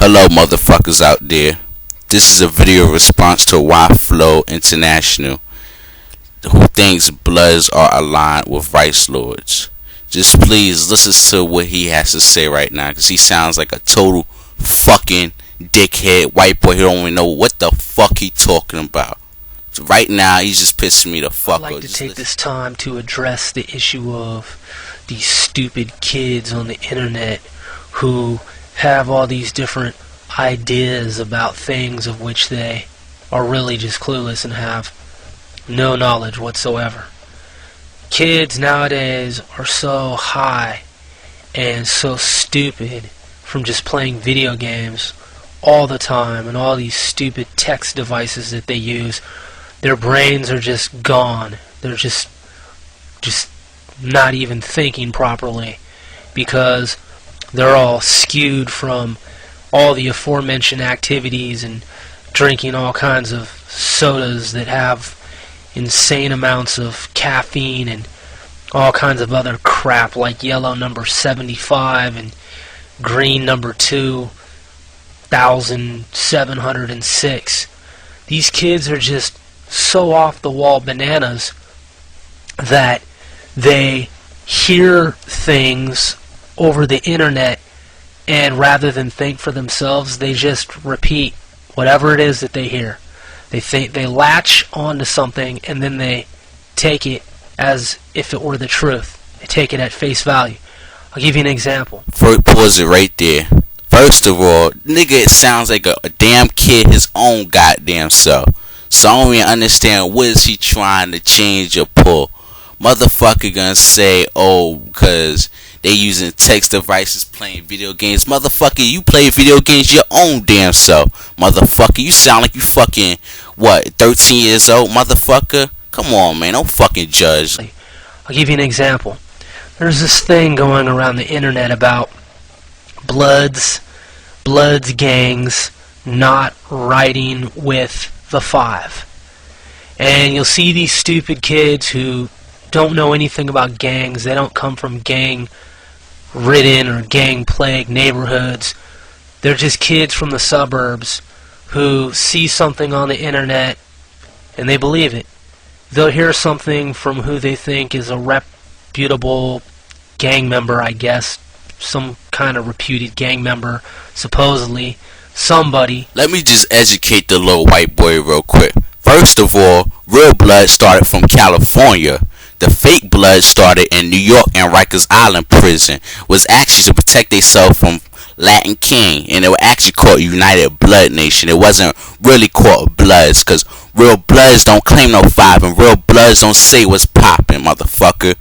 Hello, motherfuckers out there. This is a video response to Y-Flow International, who thinks Bloods are aligned with Vice Lords. Just please listen to what he has to say right now, because he sounds like a total fucking dickhead white boy who don't even know what the fuck he talking about. So right now, he's just pissing me the fuck off. I'd like to take this time to address the issue of these stupid kids on the internet who have all these different ideas about things of which they are really just clueless and have no knowledge whatsoever. Kids nowadays are so high and so stupid from just playing video games all the time and all these stupid text devices that they use. Their brains are just gone. They're just not even thinking properly because they're all skewed from all the aforementioned activities and drinking all kinds of sodas that have insane amounts of caffeine and all kinds of other crap like yellow number 75 and green number 2706. These kids are just so off the wall bananas that they hear things over the internet, and rather than think for themselves, they just repeat whatever it is that they hear. They latch onto something and then they take it as if it were the truth. They take it at face value. I'll give you an example. Pause it right there. First of all, nigga, it sounds like a damn kid his own goddamn self. So I don't even understand what is he trying to change or pull. Motherfucker gonna say, oh, because they using text devices playing video games. Motherfucker, you play video games your own damn self. Motherfucker, you sound like you fucking, 13 years old, motherfucker? Come on, man, don't fucking judge. I'll give you an example. There's this thing going around the internet about Bloods gangs not riding with the Five. And you'll see these stupid kids who don't know anything about gangs. They don't come from gang-ridden or gang-plagued neighborhoods. They're just kids from the suburbs who see something on the internet and they believe it. They'll hear something from who they think is a reputable gang member, I guess, some kind of reputed gang member, supposedly, somebody. Let me just educate the little white boy real quick. First of all, real blood started from California. The fake blood started in New York and Rikers Island prison. Was actually to protect themselves from Latin King, and they were actually called United Blood Nation. It wasn't really called Bloods, because real Bloods don't claim no Five, and real Bloods don't say what's poppin', motherfucker.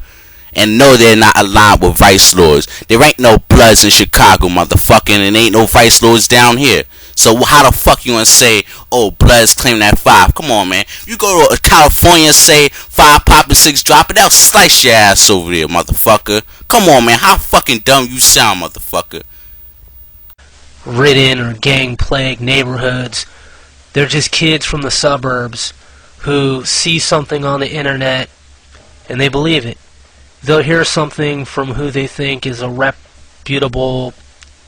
And no, they're not aligned with Vice Lords. There ain't no Bloods in Chicago, motherfucker, and ain't no Vice Lords down here. So how the fuck you gonna say, oh, Bloods claim that Five? Come on, man. You go to California and say 5 poppin', 6 droppin', they'll slice your ass over there, motherfucker. Come on, man. How fucking dumb you sound, motherfucker. Ridden or gang-plagued neighborhoods. They're just kids from the suburbs who see something on the internet and they believe it. They'll hear something from who they think is a reputable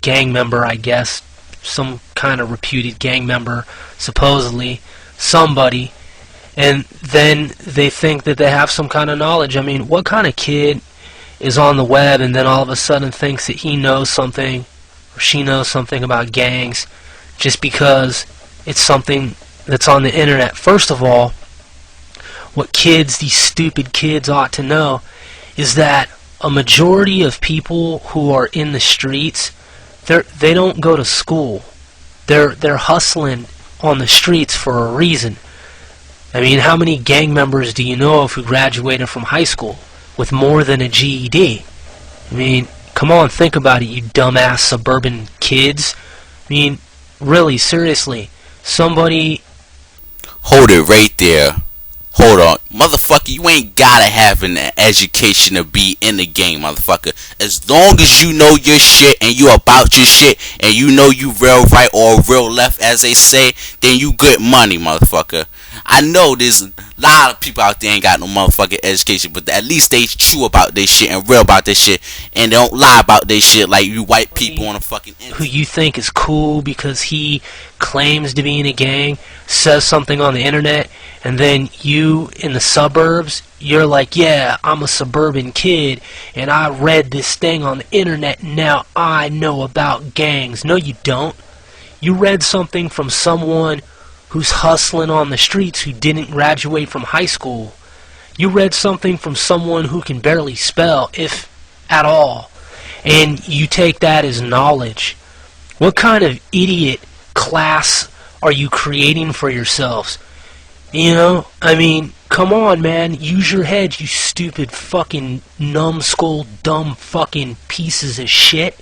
gang member, I guess, some kind of reputed gang member, supposedly, somebody, and then they think that they have some kind of knowledge. I mean, what kind of kid is on the web and then all of a sudden thinks that he knows something or she knows something about gangs just because it's something that's on the internet? First of all, what kids, these stupid kids, ought to know is that a majority of people who are in the streets, they don't go to school. They're hustling on the streets for a reason. I mean, how many gang members do you know of who graduated from high school with more than a GED? I mean, come on, think about it, you dumbass suburban kids. I mean, really, seriously, somebody... Hold it right there. Hold on. Motherfucker, you ain't gotta have an education to be in the game, motherfucker. As long as you know your shit and you about your shit and you know you real right or real left, as they say, then you good money, motherfucker. I know there's a lot of people out there ain't got no motherfucking education, but at least they true about this shit and real about this shit, and they don't lie about this shit like you white people on a fucking internet. Who you think is cool because he claims to be in a gang, says something on the internet, and then you in the suburbs, you're like, yeah, I'm a suburban kid, and I read this thing on the internet, and now I know about gangs. No, you don't. You read something from someone who's hustling on the streets who didn't graduate from high school. You read something from someone who can barely spell, if at all, and you take that as knowledge. What kind of idiot class are you creating for yourselves? You know, I mean, come on, man, use your head, you stupid fucking numbskull, dumb fucking pieces of shit.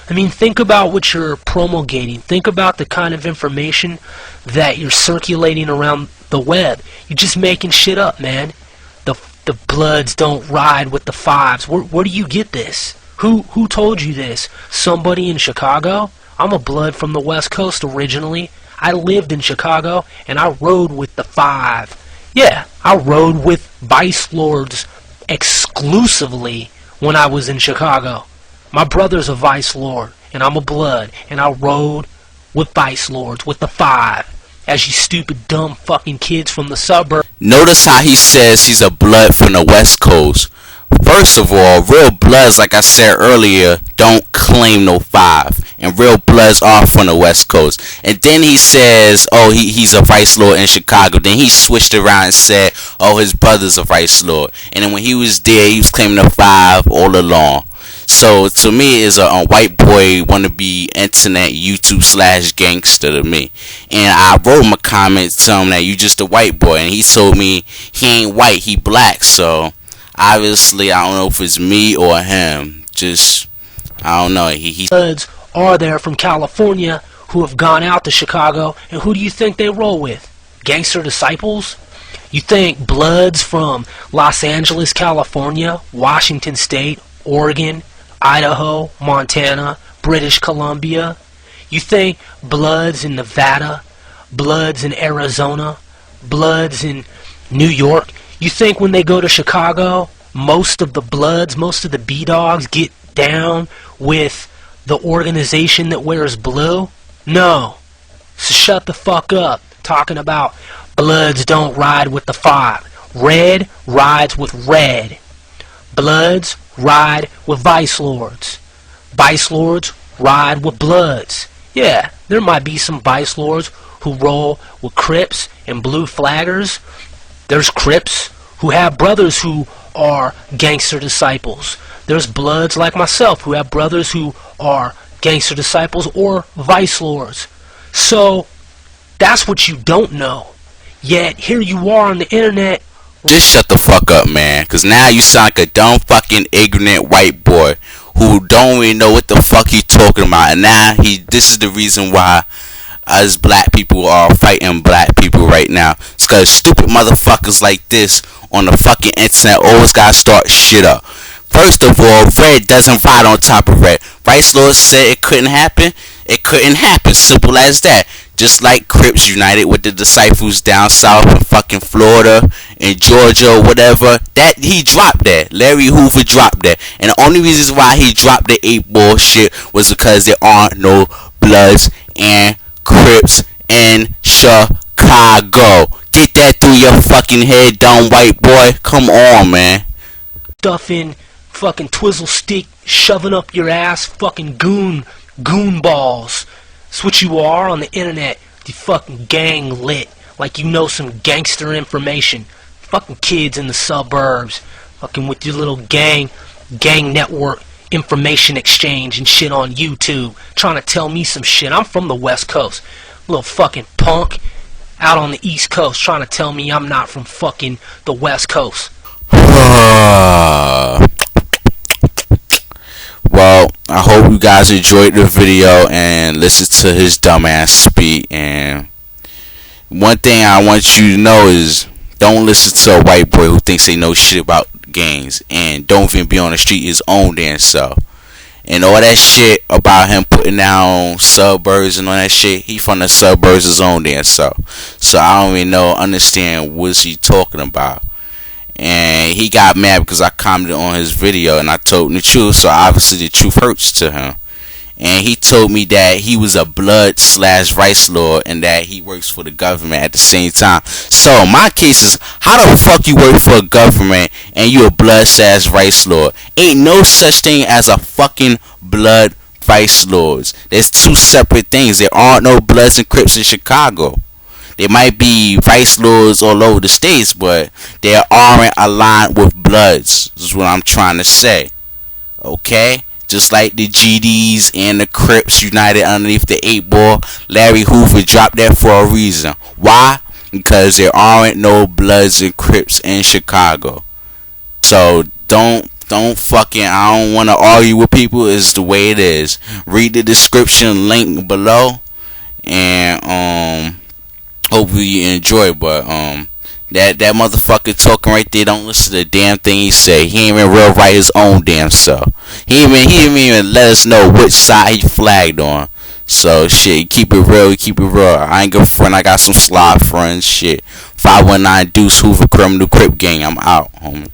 I mean, think about what you're promulgating. Think about the kind of information that you're circulating around the web. You're just making shit up, man. The Bloods don't ride with the fives. Where do you get this? Who told you this? Somebody in Chicago? I'm a Blood from the West Coast originally. I lived in Chicago, and I rode with the five. Yeah, I rode with Vice Lords exclusively when I was in Chicago. My brother's a Vice Lord, and I'm a Blood, and I rode with Vice Lords, with the five, as you stupid, dumb fucking kids from the suburbs. Notice how he says he's a Blood from the West Coast. First of all, real Bloods, like I said earlier, don't claim no five. And real Bloods are from the West Coast. And then he says, oh, he's a Vice Lord in Chicago. Then he switched around and said, oh, his brother's a Vice Lord. And then when he was there, he was claiming the five all along. So to me, it's a white boy wannabe internet YouTube / gangster to me. And I wrote him a comment telling him that you just a white boy, and he told me he ain't white, he black. So obviously, I don't know if it's me or him. Just I don't know. He Bloods are there from California who have gone out to Chicago, and who do you think they roll with? Gangster disciples? You think Bloods from Los Angeles, California, Washington State, Oregon, Idaho, Montana, British Columbia? You think Bloods in Nevada, Bloods in Arizona, Bloods in New York? You think when they go to Chicago, most of the Bloods, most of the B-Dogs get down with the organization that wears blue? No. So shut the fuck up talking about Bloods don't ride with the five. Red rides with red. Bloods ride with Vice Lords. Vice Lords ride with Bloods. Yeah, there might be some Vice Lords who roll with Crips and Blue Flaggers. There's Crips who have brothers who are gangster disciples. There's Bloods like myself who have brothers who are gangster disciples or Vice Lords. So that's what you don't know. Yet here you are on the internet. Just shut the fuck up, man, cause now you sound like a dumb fucking ignorant white boy who don't even know what the fuck he talking about. And now this is the reason why us black people are fighting black people right now. It's cause stupid motherfuckers like this on the fucking internet always gotta start shit up. First of all, red doesn't ride on top of red. Vice Lord said it couldn't happen. It couldn't happen. Simple as that. Just like Crips united with the disciples down south in fucking Florida and Georgia or whatever. That he dropped that. Larry Hoover dropped that. And the only reason why he dropped the 8-ball shit was because there aren't no Bloods and Crips in Chicago. Get that through your fucking head, dumb white boy. Come on, man. Stuffing fucking twizzle stick, shoving up your ass, fucking goon balls. That's what you are on the internet. You fucking gang lit, like you know some gangster information. Fucking kids in the suburbs, fucking with your little gang network information exchange and shit on YouTube, trying to tell me some shit. I'm from the West Coast, little fucking punk out on the East Coast, trying to tell me I'm not from fucking the West Coast. Well, I hope you guys enjoyed the video and listened to his dumbass speak. And one thing I want you to know is don't listen to a white boy who thinks they know shit about gangs and don't even be on the street his own damn self. And all that shit about him putting down suburbs and all that shit, he from the suburbs his own damn self. So I don't even understand what he talking about. And he got mad because I commented on his video and I told him the truth. So obviously the truth hurts to him. And he told me that he was a blood / rights lord and that he works for the government at the same time. So my case is, how the fuck you work for a government and you a blood / rights lord? Ain't no such thing as a fucking blood vice lords. There's two separate things. There aren't no Bloods and Crips in Chicago. There might be vice lords all over the states, but they aren't aligned with Bloods. This is what I'm trying to say. Okay? Just like the GDs and the Crips united underneath the 8 ball, Larry Hoover dropped that for a reason. Why? Because there aren't no Bloods and Crips in Chicago. So don't fucking, I don't want to argue with people. It's the way it is. Read the description link below, and hopefully you enjoy. But that motherfucker talking right there, don't listen to the damn thing he say. He ain't even real right his own damn self. He didn't even let us know which side he flagged on. So shit, keep it real, keep it real. I ain't good friend, I got some sly friends. Shit, 519 Deuce Hoover Criminal Crip Gang. I'm out, homie.